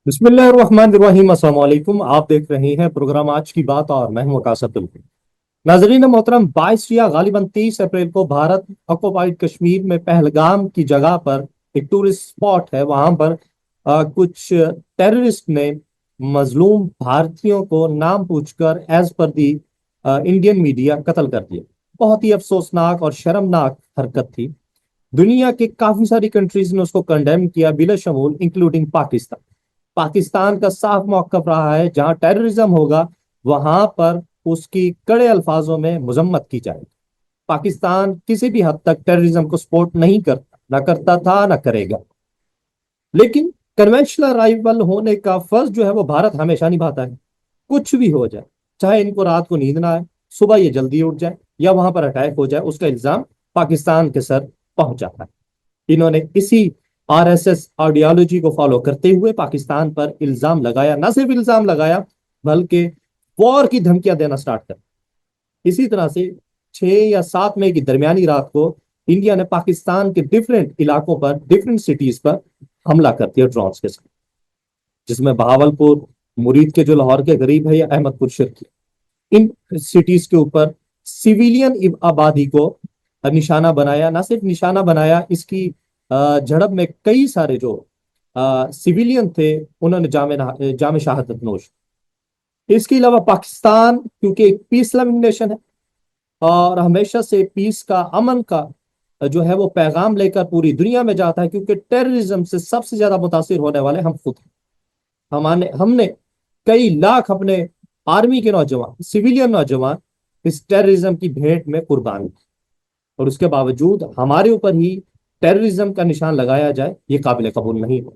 बिस्मिल्लाहिर्रहमानिर्रहीम। अस्सलाम वालेकुम। आप देख रहे हैं प्रोग्राम आज की बात और मैं हूं कासतुल। नाजरीन मोहतरम, 22 या गालिबन 30 अप्रैल को भारत ऑक्युपाइड कश्मीर में पहलगाम की जगह पर एक टूरिस्ट स्पॉट है, वहां पर कुछ टेररिस्ट ने मजलूम भारतीयों को नाम पूछकर एज पर दी इंडियन मीडिया कत्ल कर दिया। बहुत ही अफसोसनाक और शर्मनाक हरकत थी। दुनिया के काफी सारी कंट्रीज ने उसको कंडेम किया, बिलाशमूल इंक्लूडिंग पाकिस्तान। पाकिस्तान का साफ मौकफ रहा है, जहां टेररिज्म होगा वहां पर उसकी कड़े अल्फाजों में मजम्मत की जाएगी। पाकिस्तान किसी भी हद तक टेररिज्म को सपोर्ट नहीं करता, ना करता था, ना करेगा। लेकिन कन्वेंशनल राइवल होने का फर्ज जो है वो भारत हमेशा निभाता है। कुछ भी हो जाए, चाहे इनको रात को नींद ना आए, सुबह ये जल्दी उठ जाए या वहां पर अटैक हो जाए, उसका इल्जाम पाकिस्तान के सर पहुंच जाता है। इन्होंने इसी आरएसएस आइडियोलॉजी को फॉलो करते हुए पाकिस्तान पर इल्जाम लगाया, न सिर्फ इल्जाम लगाया बल्कि वॉर की धमकियां देना स्टार्ट कर। इसी तरह से 6 या 7 मई की दरमियानी रात को इंडिया ने पाकिस्तान के डिफरेंट इलाकों पर, डिफरेंट सिटीज पर हमला कर दिया ड्रोन के साथ, जिसमें बहावलपुर, मुरीद के जो लाहौर के करीब है, या अहमदपुर शिरकी, इन सिटीज के ऊपर सिविलियन आबादी को निशाना बनाया। ना सिर्फ निशाना बनाया, इसकी झड़प में कई सारे जो सिविलियन थे उन्होंने जामे शहादत नोश। इसके अलावा पाकिस्तान क्योंकि एक पीस लविंग नेशन है और हमेशा से पीस का, अमन का जो है वो पैगाम लेकर पूरी दुनिया में जाता है, क्योंकि टेररिज्म से सबसे ज्यादा मुतासिर होने वाले हम खुद हैं। हमारे हमने कई लाख अपने आर्मी के नौजवान, सिविलियन नौजवान इस टेररिज्म की भेंट में कुर्बान किए, और उसके बावजूद हमारे ऊपर ही टेररिज्म का निशान लगाया जाए, ये काबिल कबूल नहीं है।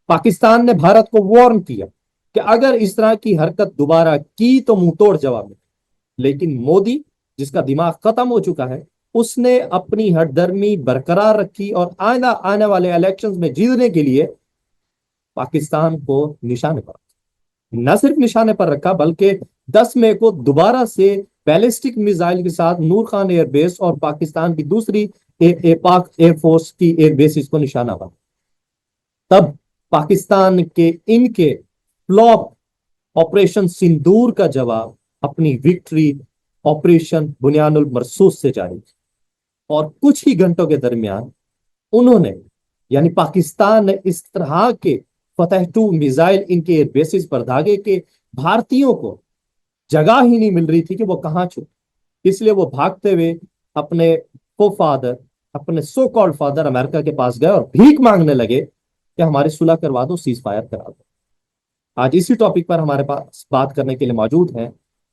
पाकिस्तान ने भारत को वार्न किया कि अगर इस तरह की हरकत दोबारा की तो मुंह तोड़ जवाब मिले। लेकिन मोदी, जिसका दिमाग खत्म हो चुका है, उसने अपनी हठधर्मी बरकरार रखी और आइंदा आने वाले इलेक्शंस में जीतने के लिए पाकिस्तान को निशाने पर, न सिर्फ निशाने पर रखा बल्कि 10 मई को दोबारा से बैलिस्टिक मिसाइल के साथ नूर खान एयरबेस और पाकिस्तान की दूसरी पाक एयरफोर्स की एयरबेसिस को निशाना बना। तब पाकिस्तान के इनके फ्लॉप ऑपरेशन सिंदूर का जवाब अपनी विक्ट्री ऑपरेशन बुनियानुल मरसूस से जारी किया। और कुछ ही घंटों के दरमियान उन्होंने, यानी पाकिस्तान ने, इस तरह के फतेह टू मिसाइल इनके एयरबेसिस पर दागे के भारतीयों को जगह ही नहीं मिल रही थी कि वो कहां छुपे। इसलिए वो भागते हुए अपने को फादर, अपने सो कॉल्ड फादर अमेरिका के पास गए और भीख मांगने लगे कि हमारी सुलह करवा दो, सीज फायर करा दो। आज इसी टॉपिक पर हमारे पास बात करने के लिए मौजूद हैं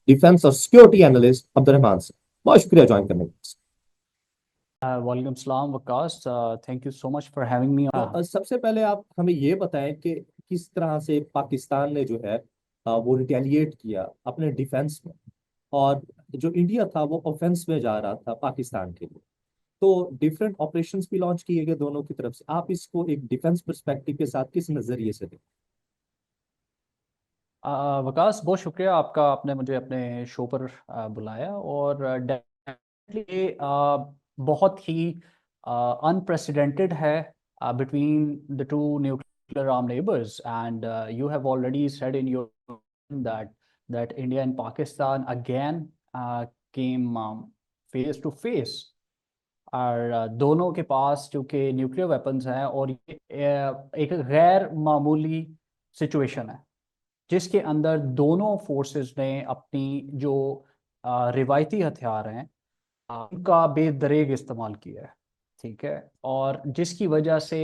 डिफेंस और सिक्योरिटी एनालिस्ट अब्दुर्रहमान से। बहुत शुक्रिया ज्वाइन करने के लिए। वालेकुम सलाम Waqas, thank you so much for having me on. सबसे पहले आप हमें ये बताएं कि किस तरह से पाकिस्तान ने जो है वो रिटेलिएट किया अपने डिफेंस में, और जो इंडिया था वो ऑफेंस में जा रहा था पाकिस्तान के लिए। तो डिफरेंट ऑपरेशंस भी लॉन्च किए गए दोनों की तरफ से। आप इसको एक डिफेंस पर्सपेक्टिव के साथ किस नजरिए से देखें? वकास, बहुत शुक्रिया आपका, आपने मुझे अपने शो पर बुलाया। और डेफिनेटली ये बहुत ही अनप्रेसिडेंटेड है between the two nuclear arm neighbours. And you have already said in your that India and Pakistan again came face to face। और दोनों के पास चूंकि न्यूक्लियर वेपन्स हैं, और ये एक गैर मामूली सिचुएशन है जिसके अंदर दोनों फोर्सेस ने अपनी जो रिवायती हथियार हैं उनका बेदरेग इस्तेमाल किया है। ठीक है, और जिसकी वजह से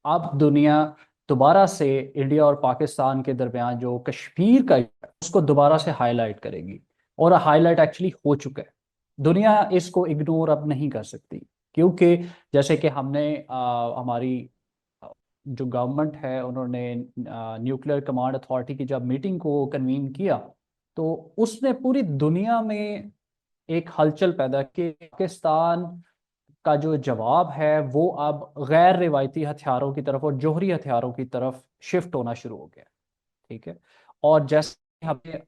अब दुनिया दोबारा से इंडिया और पाकिस्तान के दरमियान जो कश्मीर का है, उसको दोबारा से हाईलाइट करेगी। और हाईलाइट एक्चुअली हो चुका है। दुनिया इसको इग्नोर अब नहीं कर सकती, क्योंकि जैसे कि हमने हमारी जो गवर्नमेंट है उन्होंने न्यूक्लियर कमांड अथॉरिटी की जब मीटिंग को कन्वीन किया, तो उसने पूरी दुनिया में एक हलचल पैदा की। पाकिस्तान का जो जवाब है वो अब गैर रिवायती हथियारों की तरफ और जोहरी हथियारों की तरफ शिफ्ट होना शुरू हो गया। ठीक है, और जैसे हमने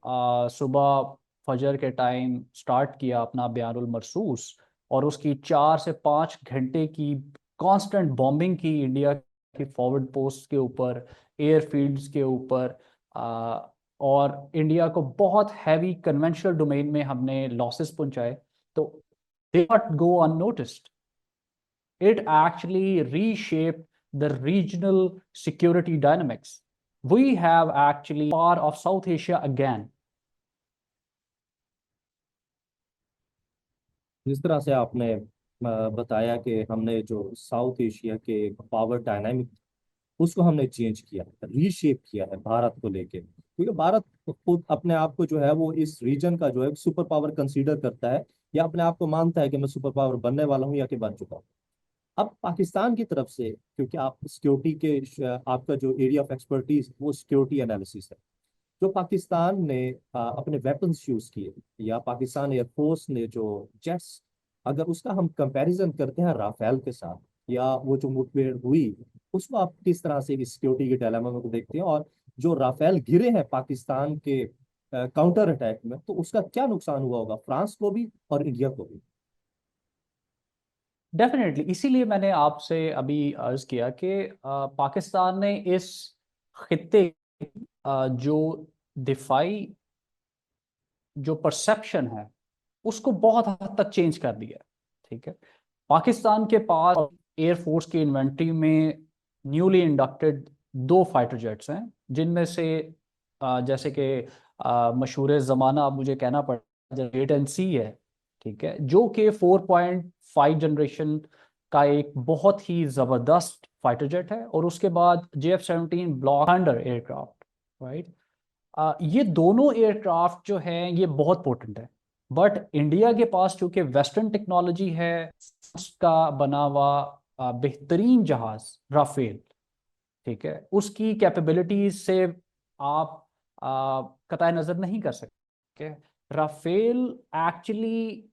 सुबह फजर के टाइम स्टार्ट किया अपना बयानुल मरसूस, और उसकी 4 से 5 घंटे की कांस्टेंट बॉम्बिंग की इंडिया कि फॉरवर्ड पोस्ट के ऊपर, एयरफील्ड्स के ऊपर, और इंडिया को बहुत हैवी कन्वेंशनल डोमेन में हमने लॉसेस पहुंचाए, तो they not go unnoticed. It actually reshaped the regional security dynamics. We have actually part of South Asia again. जिस तरह से आपने बताया कि हमने जो साउथ एशिया के पावर डायनामिक उसको हमने चेंज किया, रीशेप किया है भारत को लेके, क्योंकि भारत खुद अपने आप को जो है वो इस रीजन का जो है सुपर पावर कंसीडर करता है, या अपने आप को मानता है कि मैं सुपर पावर बनने वाला हूँ या कि बन चुका हूँ। अब पाकिस्तान की तरफ से, क्योंकि आप सिक्योरिटी के आपका जो एरिया ऑफ एक्सपर्टीज वो सिक्योरिटी एनालिसिस है, जो पाकिस्तान ने अपने वेपन्स यूज किए, या पाकिस्तान एयरफोर्स ने जो जेट्स, अगर उसका हम कंपैरिजन करते हैं राफेल के साथ, या वो जो मुठभेड़ हुई उसको आप किस तरह से इस सिक्योरिटी के डायलेमा में को देखते हैं, और जो राफेल गिरे हैं पाकिस्तान के काउंटर अटैक में, तो उसका क्या नुकसान हुआ होगा फ्रांस को भी और इंडिया को भी। डेफिनेटली, इसीलिए मैंने आपसे अभी अर्ज किया कि पाकिस्तान ने इस खित्ते जो दिफाई जो परसेप्शन है उसको बहुत हद तक चेंज कर दिया है. ठीक है, पाकिस्तान के पास एयरफोर्स की इन्वेंट्री में न्यूली इंडक्टेड 2 फाइटर जेट्स हैं, जिनमें से जैसे कि मशहूर ज़माना अब मुझे कहना पड़ा वेट एंड सी है. ठीक है, जो कि 4.5 जनरेशन का एक बहुत ही ज़बरदस्त फाइटर जेट है, और उसके बाद JF-17 block thunder aircraft. Right, ये दोनों एयरक्राफ्ट जो हैं ये बहुत पोर्टेंट है. बट इंडिया के पास चूंकि वेस्टर्न टेक्नोलॉजी है, उसका बना हुआ बेहतरीन जहाज राफेल, ठीक है, उसकी कैपेबिलिटीज से आप कतई नजर नहीं कर सकते. राफेल एक्चुअली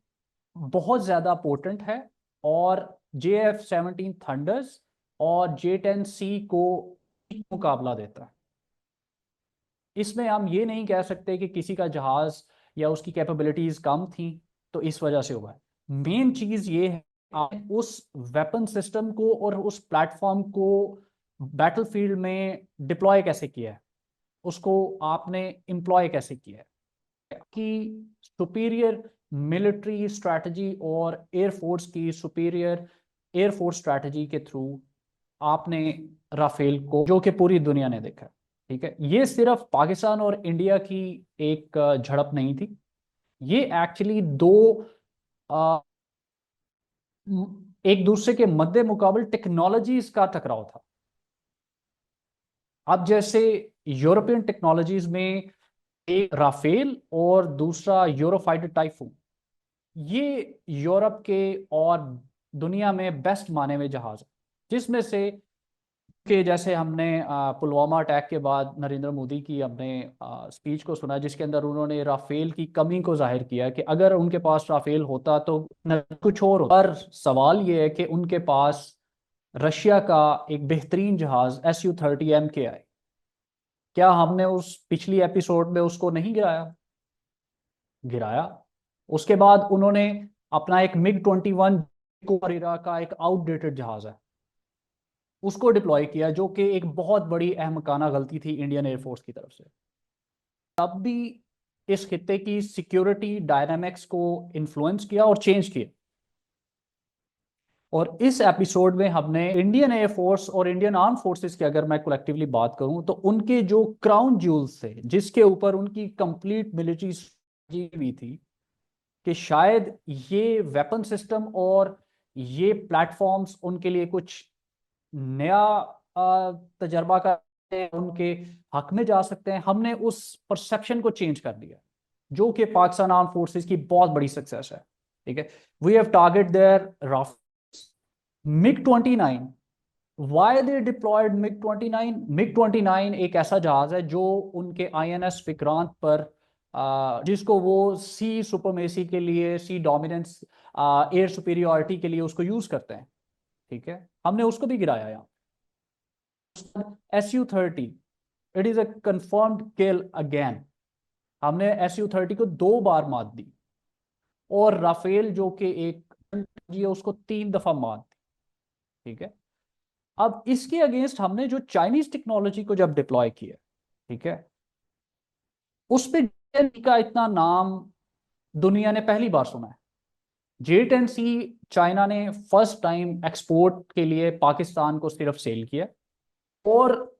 बहुत ज्यादा पोर्टेंट है, और JF-17 थंडर्स और J-10C को मुकाबला देता है. इसमें हम ये नहीं कह सकते कि किसी का जहाज या उसकी कैपेबिलिटीज कम थी तो इस वजह से हुआ है. मेन चीज ये है आपने उस वेपन सिस्टम को और उस प्लेटफॉर्म को बैटलफील्ड में डिप्लॉय कैसे किया है, उसको आपने एम्प्लॉय कैसे किया है कि सुपीरियर मिलिट्री स्ट्रैटेजी और एयरफोर्स की सुपीरियर एयरफोर्स स्ट्रैटेजी के थ्रू आपने राफेल को, जो कि पूरी दुनिया ने देखा है. ठीक है, ये सिर्फ पाकिस्तान और इंडिया की एक झड़प नहीं थी, ये एक्चुअली दो अ, एक दूसरे के मद्दे मुकाबल टेक्नोलॉजीज का टकराव था. अब जैसे यूरोपियन टेक्नोलॉजीज में एक राफेल और दूसरा यूरोफाइटर टाइफून, ये यूरोप के और दुनिया में बेस्ट माने हुए जहाज है, जिसमें से कि जैसे हमने पुलवामा अटैक के बाद नरेंद्र मोदी की हमने स्पीच को सुना, जिसके अंदर उन्होंने राफेल की कमी को जाहिर किया कि अगर उनके पास राफेल होता तो कुछ और होता. पर सवाल ये है कि उनके पास रशिया का एक बेहतरीन जहाज Su-30 MKI, क्या हमने उस पिछली एपिसोड में उसको नहीं गिराया? गिराया. उसके बाद उन्होंने अपना एक MiG-21 का एक आउटडेटेड जहाज है, उसको डिप्लॉय किया, जो कि एक बहुत बड़ी अहमकाना गलती थी इंडियन एयरफोर्स की तरफ से. तब भी इस खित्ते की सिक्योरिटी डायनामिक्स को इन्फ्लुएंस किया और चेंज किया. और इस एपिसोड में हमने इंडियन एयरफोर्स और इंडियन आर्म फोर्सेस की अगर मैं कलेक्टिवली बात करूं तो उनके जो क्राउन ज्यूल्स थे, जिसके ऊपर उनकी कंप्लीट मिलिट्री स्ट्रेटजी भी थी, कि शायद ये वेपन सिस्टम और ये प्लेटफॉर्म्स उनके लिए कुछ नया तजर्बा करते हैं, उनके हक में जा सकते हैं, हमने उस परसेप्शन को चेंज कर दिया, जो कि पाकिस्तान आर्म फोर्सेस की बहुत बड़ी सक्सेस है. ठीक है, we have target their rough MiG-29. Why they deployed MiG-29? MiG-29 एक ऐसा जहाज है जो उनके INS विक्रांत पर जिसको वो सी सुपरमेसी के लिए, सी डोमिनेंस, एयर सुपीरियरिटी के लिए उसको यूज करते हैं. ठीक है, हमने उसको भी गिराया. यहाँ Su-30, it is a confirmed kill again. हमने Su-30 को 2 बार मात दी, और राफेल जो कि एक उसको 3 दफा मात दी. ठीक है, अब इसके अगेंस्ट हमने जो चाइनीज टेक्नोलॉजी को जब डिप्लॉय किया, ठीक है, उस पे का इतना नाम दुनिया ने पहली बार सुना है। J10C चाइना ने फर्स्ट टाइम एक्सपोर्ट के लिए पाकिस्तान को सिर्फ सेल किया, और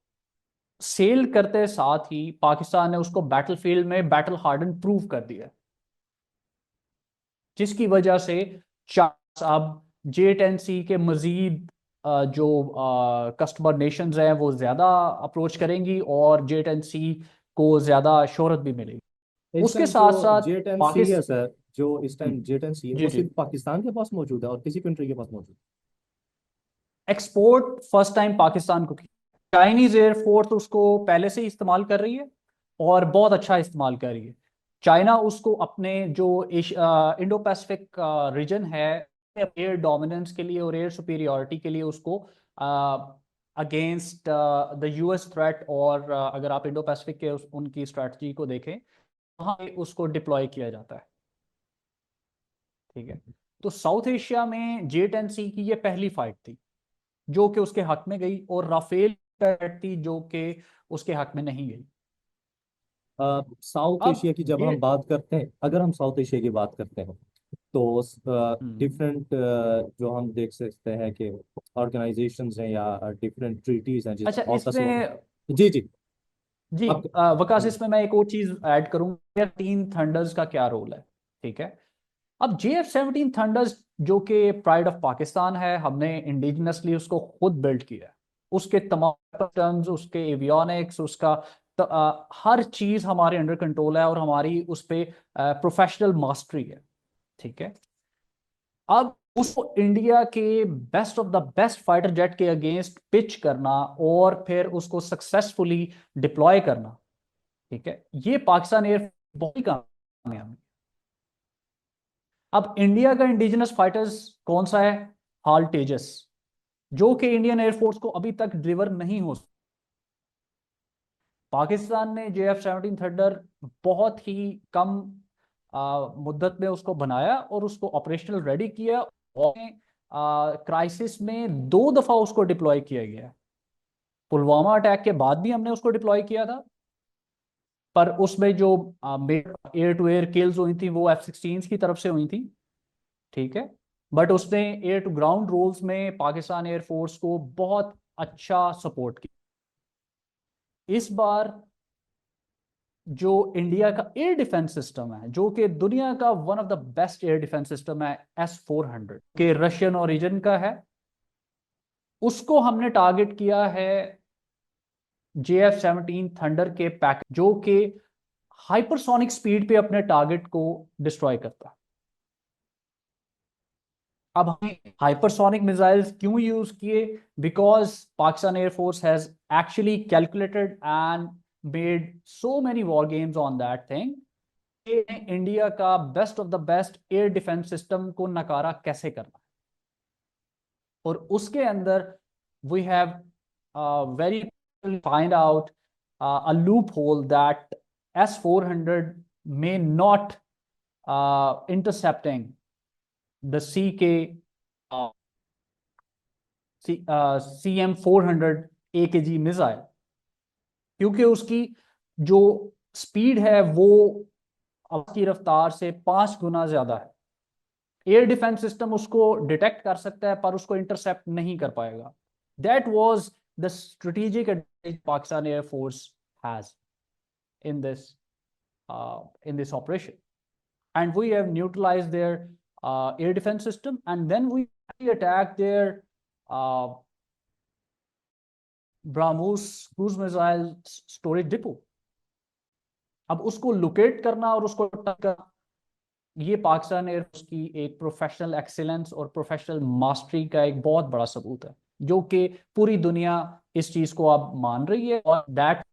सेल करते साथ ही पाकिस्तान ने उसको बैटलफील्ड में बैटल हार्डन प्रूव कर दिया, जिसकी वजह से अब J10C के मजीद जो कस्टमर नेशंस हैं वो ज्यादा अप्रोच करेंगी और J10C को ज्यादा शोहरत भी मिलेगी। इस उसके टाइम जो साथ साथ J10C है पाकिस्तान, सर, जो इस टाइम J10C है जी वो जी, सिर्फ पाकिस्तान के पास मौजूद है और किसी कंट्री के पास मौजूद एक्सपोर्ट फर्स्ट टाइम पाकिस्तान को किया। चाइनीज एयरफोर्स उसको पहले से ही इस्तेमाल कर रही है और बहुत अच्छा इस्तेमाल कर रही है। चाइना उसको अपने जो इंडो पैसिफिक रीजन है, एयर डोमिनेंस के लिए और एयर सुपीरियॉरिटी के लिए उसको अगेंस्ट द यूएस थ्रेट, और अगर आप इंडो पैसिफिक के उनकी स्ट्रैटेजी को देखें, वहाँ पे उसको डिप्लॉय किया जाता है, ठीक है। तो साउथ एशिया में J10C की ये पहली फाइट थी जो कि उसके हक में गई, और राफेल फाइट थी जो कि उसके हक में नहीं गई। है। साउथ अब एशिया की जब ये हम बात करते हैं, अगर हम साउथ एशिया की बात करते हैं तो हम्म, डिफरेंट जो हम देख सकते हैं कि ऑर्गेनाइजेशंस हैं या डिफरेंट ट्रीटीज हैं जिस अच्छा ऑकस में। इसमें, जी जी। जी अब वकास, इसमें मैं एक और चीज ऐड करूंगा, तीन थंडर्स का क्या रोल है, ठीक है। अब JF-17 थंडर्स जो कि प्राइड ऑफ पाकिस्तान है, हमने इंडिजिनसली उसको खुद बिल्ड किया है। उसके तमाम टर्म्स, उसके एवियोनिक्स, उसका हर चीज हमारे अंडर कंट्रोल है और हमारी उस पे प्रोफेशनल मास्टरी है, ठीक है। अब उसको इंडिया के best of the best fighter jet के अगेंस्ट पिच करना और फिर उसको सक्सेसफुली डिप्लॉय करना, ठीक है, ये पाकिस्तान एयर बहुत ही कामयाब है। अब इंडिया का इंडिजिनस फाइटर्स कौन सा है? हाल तेजस, जो कि इंडियन एयरफोर्स को अभी तक डिलीवर नहीं हो। पाकिस्तान ने JF-17 थंडर बहुत ही कम मुद्दत में उसको बनाया और उसको ऑपरेशनल रेडी किया, और क्राइसिस में दो दफा उसको डिप्लॉय किया गया। पुलवामा अटैक के बाद भी हमने उसको डिप्लॉय किया था, पर उसमें जो एयर टू एयर किल्स हुई थी वो F-16 की तरफ से हुई थी, ठीक है। बट उसने एयर टू ग्राउंड रोल्स में पाकिस्तान एयरफोर्स को बहुत अच्छा सपोर्ट किया। इस बार जो इंडिया का एयर डिफेंस सिस्टम है, जो कि दुनिया का one of the best air defence system है, S-400 के रशियन ओरिजिन का है, उसको हमने टारगेट किया है JF-17 थंडर के पैक, जो कि हाइपरसोनिक स्पीड पे अपने टारगेट को डिस्ट्रॉय करता है। अब हमें हाइपरसोनिक मिसाइल्स क्यों यूज किए? Because Pakistan air force has actually calculated and made so many war games on that thing, India का best of the best air defence system को नकारा कैसे करना है। और उसके अंदर we have very find out a loophole that S-400 may not intercepting the CK CM-400 AKG missile, क्योंकि उसकी जो स्पीड है वो हवा की रफ्तार से 5 गुना ज्यादा है। एयर डिफेंस सिस्टम उसको डिटेक्ट कर सकता है पर उसको इंटरसेप्ट नहीं कर पाएगा। That was the strategic advantage Pakistan air force has in this operation, and we have neutralized their air defense system, and then we attacked their uh, BrahMos cruise missile storage depot। अब उसको लोकेट करना और उसको touch करना, ये Pakistan air force की एक professional excellence और प्रोफेशनल मास्टरी का एक बहुत बड़ा सबूत है, जो कि पूरी दुनिया इस चीज को अब मान रही है। और दैट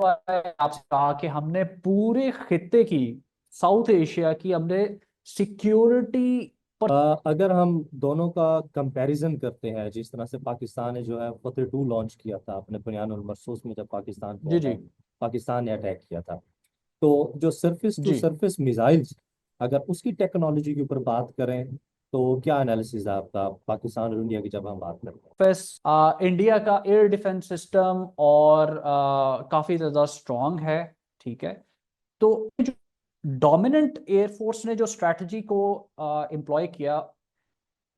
आपसे कहा कि हमने पूरे खित्ते की, साउथ एशिया की, हमने सिक्योरिटी पर। अगर हम दोनों का कंपैरिजन करते हैं, जिस तरह से पाकिस्तान ने जो है फतेह 2 लॉन्च किया था अपने बुनियान और मरसूस में, जब जी जी पाकिस्तान ने अटैक किया था, तो जो सरफेस टू जी सरफेस मिसाइल्स, अगर उसकी टेक्नोलॉजी के ऊपर बात करें तो क्या एनालिसिस है आपका पाकिस्तान और इंडिया की जब हम बात करते हैं? डिफेंस इंडिया का एयर डिफेंस सिस्टम और काफ़ी ज़्यादा स्ट्रॉन्ग है, ठीक है। तो जो डोमिनेंट एयरफोर्स ने जो स्ट्रैटेजी को एम्प्लॉय किया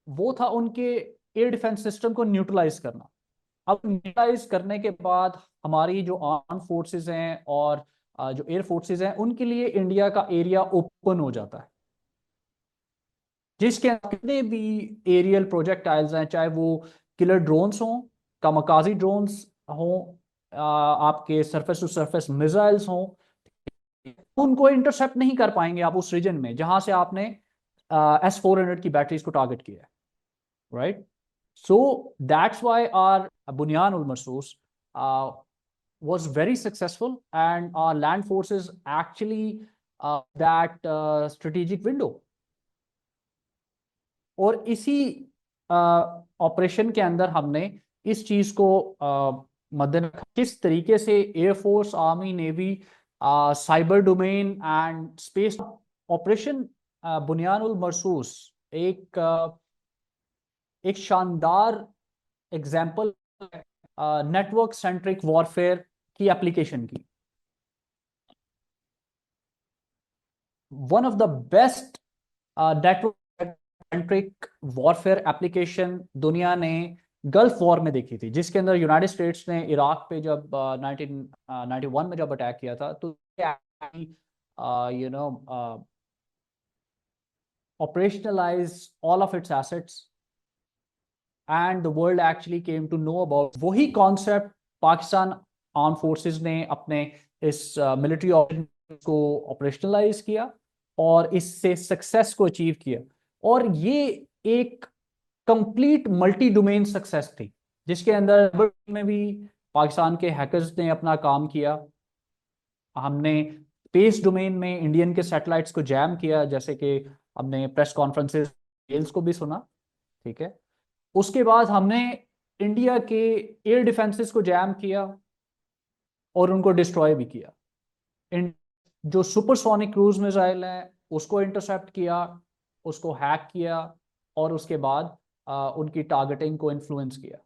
वो था उनके एयर डिफेंस सिस्टम को न्यूट्रलाइज करना। अब न्यूट्रलाइज करने के बाद हमारी जो आर्म फोर्सेस हैं और जो एयर फोर्सेस हैं उनके लिए इंडिया का एरिया ओपन हो जाता है, जिसके अंदर कितने भी एरियल प्रोजेक्टाइल्स हैं, चाहे वो किलर ड्रोन्स हों, कामाकाजी ड्रोन्स हों, आपके सरफेस टू सरफेस मिसाइल्स हों, उनको इंटरसेप्ट नहीं कर पाएंगे आप उस रीजन में जहां से आपने S-400 की बैटरीज को टारगेट किया है, right. So that's why our Bunyan ul Marsoos was very successful and our land forces actually that strategic window। और इसी ऑपरेशन के अंदर हमने इस चीज को मद्देनजर किस तरीके से air force, army, navy, cyber domain and space operation Bunyan ul Marsoos एक शानदार एग्जाम्पल नेटवर्क सेंट्रिक वॉरफेयर की एप्लीकेशन की। One of the best network centric warfare application दुनिया ने गल्फ वॉर में देखी थी, जिसके अंदर यूनाइटेड स्टेट्स ने इराक पे जब 1991 में जब अटैक किया था, तो you know operationalise all of its assets and the world actually came to know about. वही कॉन्सेप्ट पाकिस्तान आर्म फोर्सेस ने अपने इस मिलिट्री ऑपरेशन को ऑपरेशनलाइज किया और इससे सक्सेस को अचीव किया। और ये एक कंप्लीट मल्टी डोमेन सक्सेस थी, जिसके अंदर में भी पाकिस्तान के हैकर्स ने अपना काम किया। हमने स्पेस डोमेन में इंडियन के सैटेलाइट्स को जैम किया, जैसे कि हमने प्रेस कॉन्फ्रेंसेस को भी सुना, ठीक है। उसके बाद हमने इंडिया के एयर डिफेंसेस को जैम किया और उनको डिस्ट्रॉय भी किया। जो सुपरसोनिक क्रूज मिसाइल है उसको इंटरसेप्ट किया, उसको हैक किया और उसके बाद उनकी टारगेटिंग को इन्फ्लुएंस किया।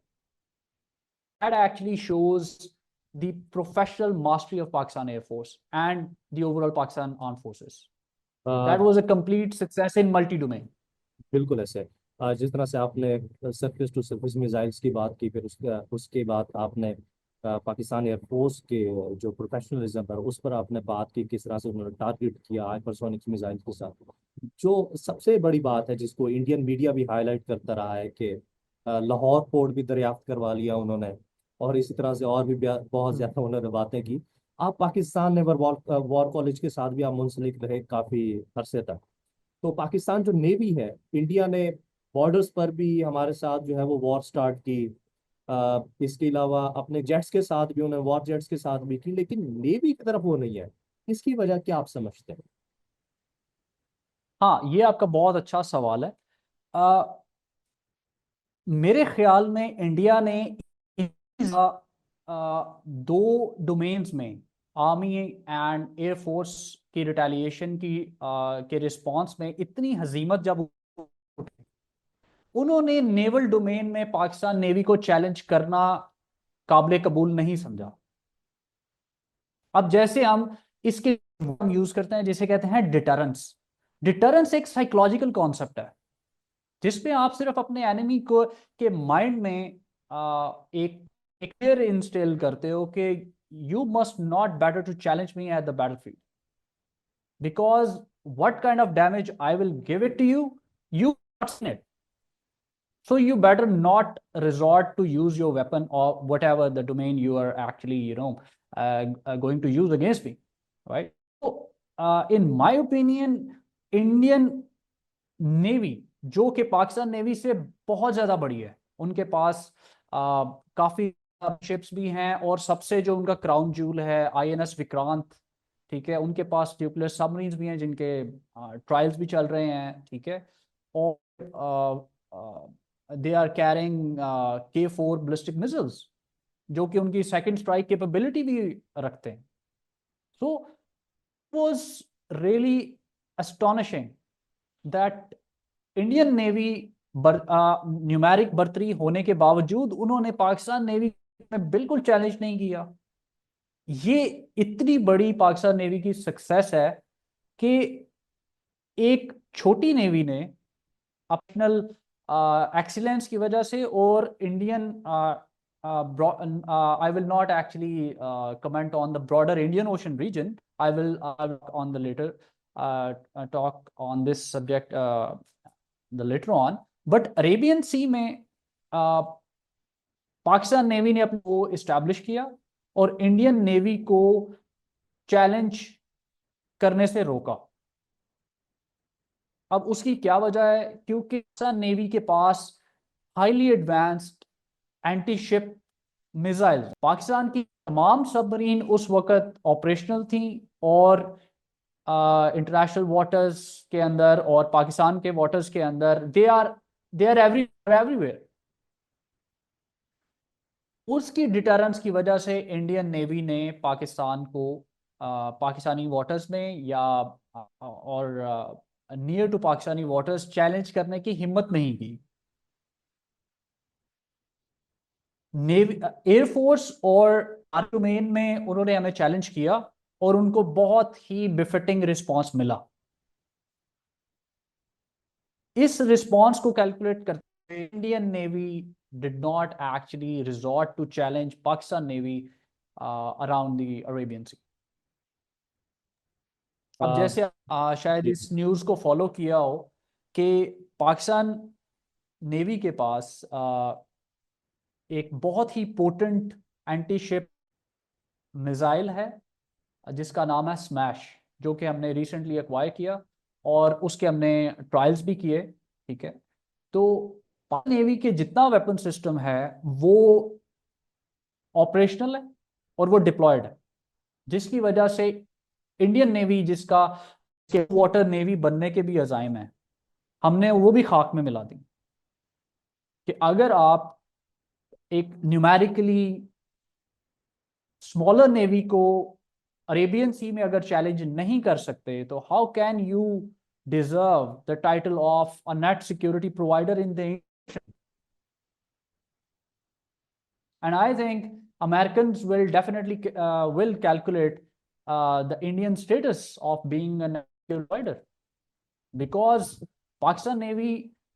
That actually shows the professional mastery of Pakistan Air Force and the overall Pakistan Armed Forces. That was a complete success in multi-domain. बिल्कुल ऐसे जिस तरह से आपने सरफेस टू सरफेस मिसाइल्स की बात की, फिर उसके बाद आपने पाकिस्तान एयरफोर्स के जो प्रोफेशनलिज्म पर उस पर आपने बात की, किस तरह से उन्होंने टारगेट किया हाइपरसोनिक मिसाइल के साथ। जो सबसे बड़ी बात है जिसको इंडियन मीडिया भी हाईलाइट करता रहा है कि लाहौर पोर्ट भी दरियाफ्त करवा लिया उन्होंने, और इसी तरह से और भी बहुत ज्यादा उन्होंने बातें की। आप पाकिस्तान नेवल वॉर कॉलेज के साथ भी आप मुंसलिक रहे काफी अरसे तक। तो पाकिस्तान जो नेवी है, इंडिया ने बॉर्डर्स पर भी हमारे साथ जो है वो वॉर स्टार्ट की। इसके अलावा अपने जेट्स के साथ भी उन्होंने वॉर जेट्स के साथ भी की, लेकिन नेवी की तरफ वो नहीं है। इसकी वजह क्या आप समझते हैं? हाँ, ये आपका बहुत अच्छा सवाल है। आ, मेरे ख्याल में इंडिया ने दो डोमेन्स में, आर्मी एंड एयरफोर्स की रिटेलिएशन के रिस्पांस में इतनी हजीमत जब उन्होंने नेवल डोमेन में पाकिस्तान नेवी को चैलेंज करना काबिल कबूल नहीं समझा। अब जैसे हम इसके यूज करते हैं जिसे कहते हैं डिटरेंस। डिटरेंस एक साइकोलॉजिकल कॉन्सेप्ट है जिसमें आप सिर्फ अपने एनिमी को के माइंड में एक क्लियर इंस्टिल करते हो कि you must not better to challenge me at the battlefield, because what kind of damage I will give it to you it, so you better not resort to use your weapon or whatever the domain you are actually going to use against me, right? So in my opinion, Indian navy जो कि Pakistan navy से बहुत ज्यादा बड़ी है, उनके पास काफी ships भी हैं और सबसे जो उनका क्राउन जूल है INS विक्रांत, ठीक है। उनके पास न्यूक्लियर सबमरीन्स भी हैं जिनके ट्रायल्स भी चल रहे हैं, ठीक है। और they are carrying K4 ballistic missiles जो कि उनकी सेकंड स्ट्राइक कैपेबिलिटी भी रखते हैं। So was really astonishing that Indian navy numeric बढ़तरी होने के बावजूद उन्होंने पाकिस्तान नेवी में बिल्कुल चैलेंज नहीं किया। ये इतनी बड़ी पाकिस्तान नेवी की सक्सेस है कि एक छोटी नेवी ने अपनल एक्सीलेंस की वजह से और Indian I will not actually comment on the broader Indian Ocean region. I will on the later talk on this subject the later on. But Arabian sea में पाकिस्तान नेवी ने अपने को इस्टेब्लिश किया और इंडियन नेवी को challenge करने से रोका। अब उसकी क्या वजह है? क्योंकि पाकिस्तान नेवी के पास highly advanced anti ship missile, Pakistan की तमाम सबमरीन उस वक्त ऑपरेशनल थी और इंटरनेशनल वाटर्स के अंदर और पाकिस्तान के वाटर्स के अंदर दे आर एवरीवेयर। उसकी डिटरेंस की वजह से इंडियन नेवी ने पाकिस्तान को पाकिस्तानी वाटर्स में या और near to Pakistani waters challenge करने की हिम्मत नहीं की। नेवी एयरफोर्स और आर्मी में उन्होंने हमें चैलेंज किया और उनको बहुत ही बिफिटिंग रिस्पांस मिला। इस रिस्पांस को कैलकुलेट करते Indian navy did not actually resort to challenge Pakistan navy around the Arabian sea. अब जैसे शायद इस न्यूज को फॉलो किया हो कि पाकिस्तान नेवी के पास एक बहुत ही पोटेंट एंटी शिप मिसाइल है जिसका नाम है स्मैश, जो कि हमने रिसेंटली एक्वायर किया और उसके हमने ट्रायल्स भी किए। ठीक है, तो पाकिस्तान नेवी के जितना वेपन सिस्टम है वो ऑपरेशनल है और वो डिप्लॉयड है, जिसकी वजह से इंडियन नेवी जिसका वाटर नेवी बनने के भी अजाइम है, हमने वो भी खाक में मिला दी कि अगर आप एक न्यूमेरिकली स्मॉलर नेवी को अरेबियन सी में अगर चैलेंज नहीं कर सकते तो how can you deserve the title of a net security provider in the. And I think Americans will definitely will calculate the Indian status of being a net provider, because Pakistan Navy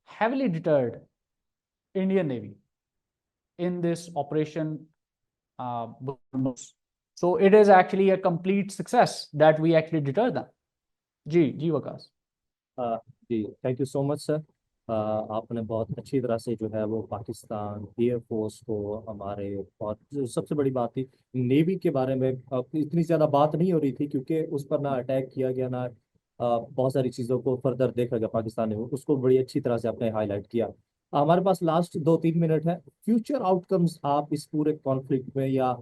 heavily deterred Indian Navy in this operation. So it is actually a complete success that we actually deter them. जी वकास। जी, thank you so much sir. आपने बहुत अच्छी तरह से जो है वो पाकिस्तान एयरफोर्स को हमारे, और जो सबसे बड़ी बात थी नेवी के बारे में, इतनी ज़्यादा बात नहीं हो रही थी क्योंकि उस पर ना अटैक किया गया ना बहुत सारी चीज़ों को फर्दर देखा गया पाकिस्तान ने, उसको बड़ी अच्छी तरह से आपने हाईलाइट किया। हमारे पास लास्ट 2-3 मिनट है। फ्यूचर आउटकम्स आप इस पूरे कॉन्फ्लिक्ट में, या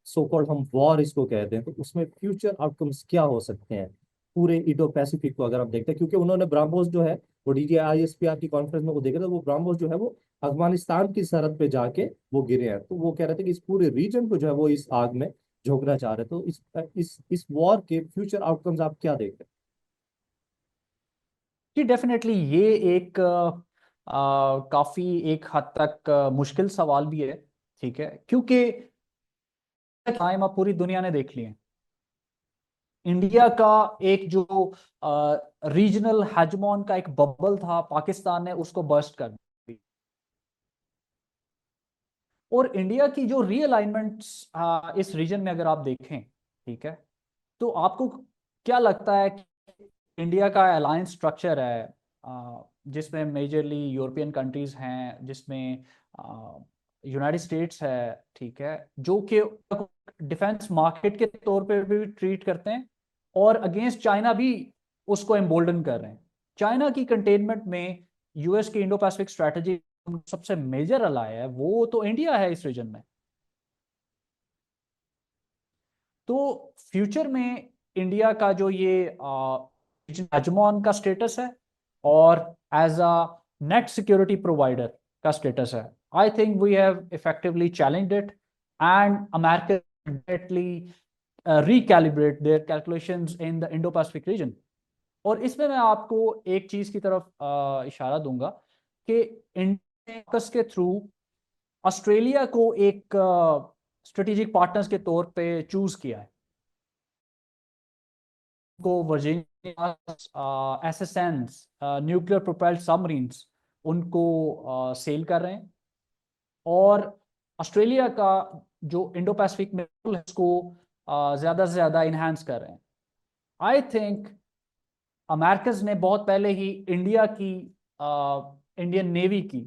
सो कॉल्ड हम वॉर इसको कहते हैं, तो उसमें फ्यूचर आउटकम्स क्या हो सकते हैं पूरे इंडो पैसिफिक को अगर आप देखते हैं? क्योंकि उन्होंने ब्राह्मोस जो है वो DJISPR की कॉन्फ्रेंस में वो देखे थे, वो ब्राह्मोस जो है वो अफगानिस्तान की सरहद पे जाके वो गिरे हैं, तो वो कह रहे थे कि इस पूरे रीजन को जो है वो इस आग में झोंकना चाह रहे, तो इस वॉर के फ्यूचर आउटकम्स आप क्या देखते हैं? जी डेफिनेटली ये एक काफी एक हद तक मुश्किल सवाल भी है। ठीक है, क्योंकि टाइम अब पूरी दुनिया ने देख लिए। इंडिया का एक जो रीजनल हेजमोन का एक बबल था, पाकिस्तान ने उसको बर्स्ट कर दी। और इंडिया की जो रीअलाइनमेंट्स इस रीजन में अगर आप देखें, ठीक है, तो आपको क्या लगता है कि इंडिया का अलायंस स्ट्रक्चर है जिसमें मेजरली यूरोपियन कंट्रीज हैं, जिसमें यूनाइटेड स्टेट्स है, ठीक है, जो कि डिफेंस मार्केट के तौर पे भी ट्रीट करते हैं और अगेंस्ट चाइना भी उसको एम्बोल्डन कर रहे हैं। चाइना की कंटेनमेंट में यूएस की इंडो पैसिफिक स्ट्रेटजी सबसे मेजर अलाय है वो तो इंडिया है इस रीजन में। तो फ्यूचर में इंडिया का जो ये हेजमोन का स्टेटस है और as a net security provider का स्टेटस है, I think we have effectively challenged it and America definitely recalibrate their calculations in the Indo-Pacific region. और इसमें मैं आपको एक चीज की तरफ इशारा दूंगा कि इंडिया के थ्रू ऑस्ट्रेलिया को एक स्ट्रेटेजिक पार्टनर्स के तौर पे चूज किया है। को वर्जीनिया एसएसएन्स न्यूक्लियर प्रोपेल्ड सबमरीन्स उनको सेल कर रहे हैं, और ऑस्ट्रेलिया का जो इंडो पैसिफिक में है उसको ज्यादा से ज्यादा इनहेंस कर रहे हैं। आई थिंक अमेरिकन ने बहुत पहले ही इंडियन नेवी की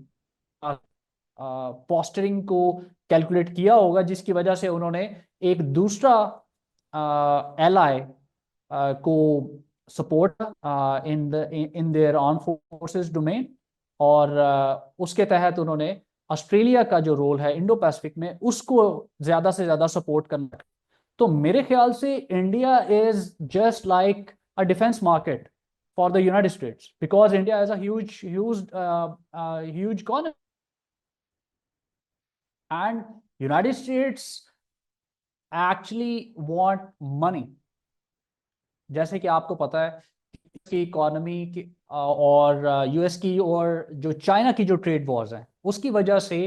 पोस्टरिंग को कैलकुलेट किया होगा, जिसकी वजह से उन्होंने एक दूसरा एलाई को support in their arm forces domain, और उसके तहत उन्होंने ऑस्ट्रेलिया का जो रोल है इंडो पैसिफिक में उसको ज्यादा से ज्यादा सपोर्ट करना। तो मेरे ख्याल से India is just like a defence market for the United States, because India has a huge economy, and United States actually want money। जैसे कि आपको पता है कि इकोनॉमी की और यूएस की और जो चाइना की जो ट्रेड वॉर्स हैं उसकी वजह से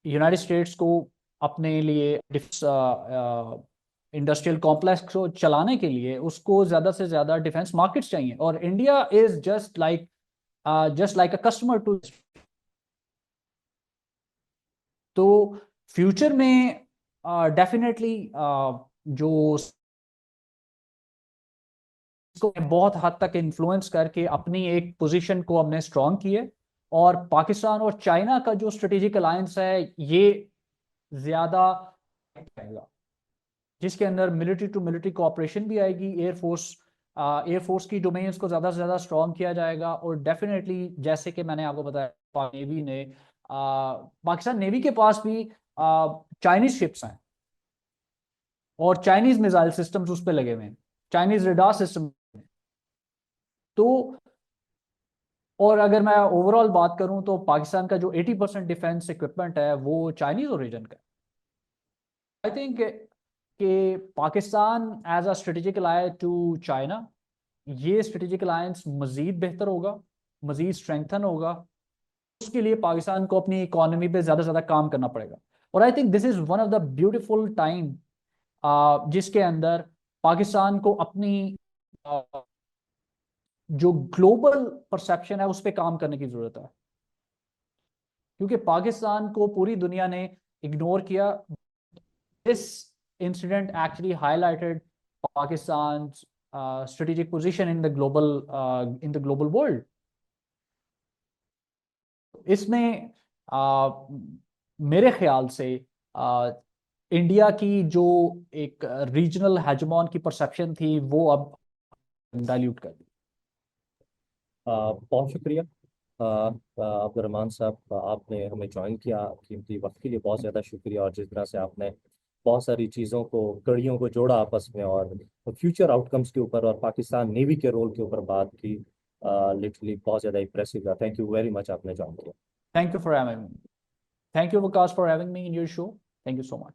यूनाइटेड स्टेट्स को अपने लिए इंडस्ट्रियल कॉम्प्लेक्स को चलाने के लिए उसको ज्यादा से ज्यादा डिफेंस मार्केट्स चाहिए, और India is just like a customer too. तो फ्यूचर में डेफिनेटली जो इसको बहुत हद तक इन्फ्लुएंस करके अपनी एक पोजीशन को हमने स्ट्रांग किए, और पाकिस्तान और चाइना का जो स्ट्रेटेजिक अलायंस है ये ज्यादा रहेगा, जिसके अंदर मिलिट्री टू मिलिट्री कोऑपरेशन भी आएगी, एयरफोर्स की डोमेन्स को ज्यादा से ज्यादा स्ट्रांग किया जाएगा। और डेफिनेटली जैसे कि मैंने आपको बताया नेवी ने पाकिस्तान नेवी के पास भी चाइनीज शिप्स हैं और चाइनीज मिसाइल सिस्टम्स उस पर लगे हुए हैं, चाइनीज रेडार सिस्टम। तो और अगर मैं ओवरऑल बात करूं तो पाकिस्तान का जो 80% डिफेंस इक्विपमेंट है वो चाइनीज ओरिजिन का है। आई थिंक कि Pakistan as a strategic ally to China, ये स्ट्रेटेजिक अलायंस मजीद बेहतर होगा, मजीद स्ट्रेंथन होगा। उसके लिए पाकिस्तान को अपनी इकोनॉमी पे ज्यादा से ज्यादा काम करना पड़ेगा। और I think this is one of the beautiful time जिसके अंदर पाकिस्तान को अपनी जो ग्लोबल परसेप्शन है उस पर काम करने की जरूरत है, क्योंकि पाकिस्तान को पूरी दुनिया ने इग्नोर किया। This incident actually highlighted Pakistan strategic position in the global world। इसमें मेरे ख्याल से इंडिया की जो एक रीजनल हेजमॉन की परसेप्शन थी वो अब डाइल्यूट कर दी। बहुत शुक्रिया अब्दुर्रहमान साहब, आपने हमें ज्वाइन किया, कीमती वक्त के लिए बहुत ज़्यादा शुक्रिया। और जिस तरह से आपने बहुत सारी चीज़ों को कड़ियों को जोड़ा आपस में और फ्यूचर आउटकम्स के ऊपर और पाकिस्तान नेवी के रोल के ऊपर बात की, लिटरली बहुत ज़्यादा इंप्रेसिव था। थैंक यू वेरी मच, आपने ज्वाइन किया। Thank you for having me. Thank you Waqas for having me in your show. Thank you so much.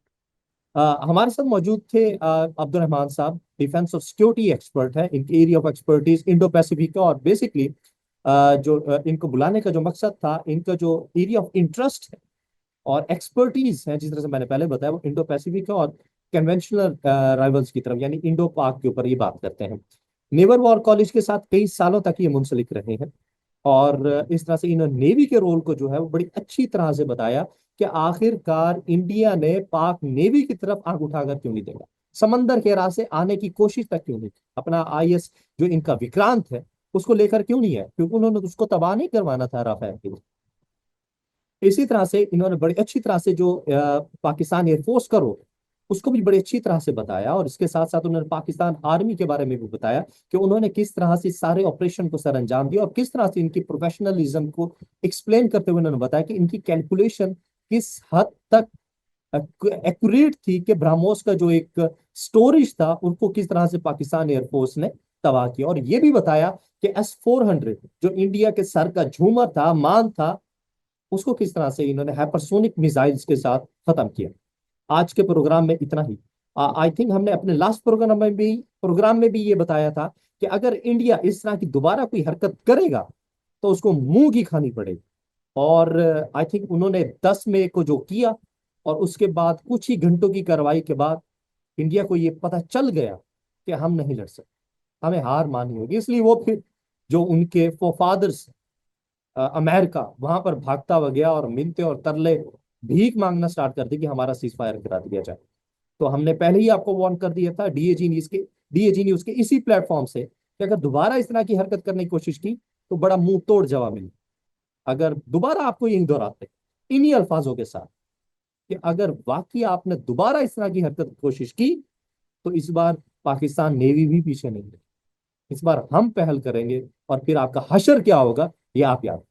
हमारे साथ मौजूद थे अब्दुर्रहमान साहब, डिफेंस और सिक्योरिटी एक्सपर्ट है। इनके area of expertise Indo Pacific का, और बेसिकली इनको बुलाने का जो मकसद था, इनका जो एरिया ऑफ इंटरेस्ट है और एक्सपर्टीज है, जिस तरह से मैंने पहले बताया, वो इंडो पैसिफिक है और कन्वेंशनल राइवल्स की तरफ यानी इंडो पाक के ऊपर ये बात करते हैं। नेवल वॉर कॉलेज के साथ कई सालों तक ये मुंसलिक रहे हैं, और इस तरह से इन्होंने नेवी के रोल को जो है वो बड़ी अच्छी तरह से बताया कि आखिरकार इंडिया ने पाक नेवी की तरफ आग उठाकर क्यों नहीं देखा, समंदर के राह से आने की कोशिश तक क्यों नहीं की, अपना आईएस जो इनका विक्रांत है उसको लेकर क्यों नहीं है, क्योंकि उन्होंने उसको तबाह नहीं करवाना था राफेल के लिए। इसी तरह से इन्होंने बड़ी अच्छी तरह से जो पाकिस्तान एयरफोर्स का रोल उसको भी बड़ी अच्छी तरह से बताया, और इसके साथ साथ उन्होंने पाकिस्तान आर्मी के बारे में भी बताया कि उन्होंने किस तरह से सारे ऑपरेशन को सर अंजाम दिया, और किस तरह से इनकी प्रोफेशनलिज्म को एक्सप्लेन करते हुए उन्होंने बताया कि इनकी कैलकुलेशन किस हद तक एक्यूरेट थी कि ब्रह्मोस का जो एक स्टोरेज था उनको किस तरह से पाकिस्तान एयरफोर्स ने तबाह किया। और ये भी बताया कि S-400 जो इंडिया के सर का झूमर था, मान था, उसको किस तरह से इन्होंने हाइपरसोनिक मिसाइल्स के साथ खत्म किया। आज के प्रोग्राम में इतना ही। आई थिंक हमने अपने लास्ट प्रोग्राम में भी ये बताया था कि अगर इंडिया इस तरह की दोबारा कोई हरकत करेगा तो उसको मुंह की खानी पड़ेगी। और आई थिंक उन्होंने 10 मई को जो किया, और उसके बाद कुछ ही घंटों की कार्रवाई के बाद इंडिया को ये पता चल गया कि हम नहीं लड़ सकते, हमें हार माननी होगी। इसलिए वो फिर जो उनके फोफादर्स अमेरिका वहां पर भागता हुआ गया और मिन्नतें और तरले भीख मांगना स्टार्ट कर दी कि हमारा सीज फायर करा दिया जाए। तो हमने पहले ही आपको वार्न कर दिया था डीएजी न्यूज के इसी प्लेटफॉर्म से कि अगर दोबारा इस तरह की हरकत करने की कोशिश की तो बड़ा मुंह तोड़ जवाब मिले। अगर दोबारा आपको यही दोहराते इन्हीं अल्फाजों के साथ कि अगर वाकई आपने दोबारा इस तरह की हरकत की कोशिश की तो इस बार पाकिस्तान नेवी भी पीछे नहीं है, इस बार हम पहल करेंगे और फिर आपका हशर क्या होगा ये आप याद।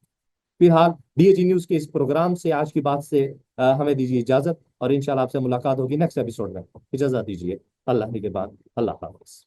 फिलहाल डीएजी न्यूज के इस प्रोग्राम से, आज की बात से हमें दीजिए इजाजत, और इंशाल्लाह आपसे मुलाकात होगी नेक्स्ट एपिसोड में। इजाजत दीजिए, अल्लाह के बाद, अल्लाह हाफिज।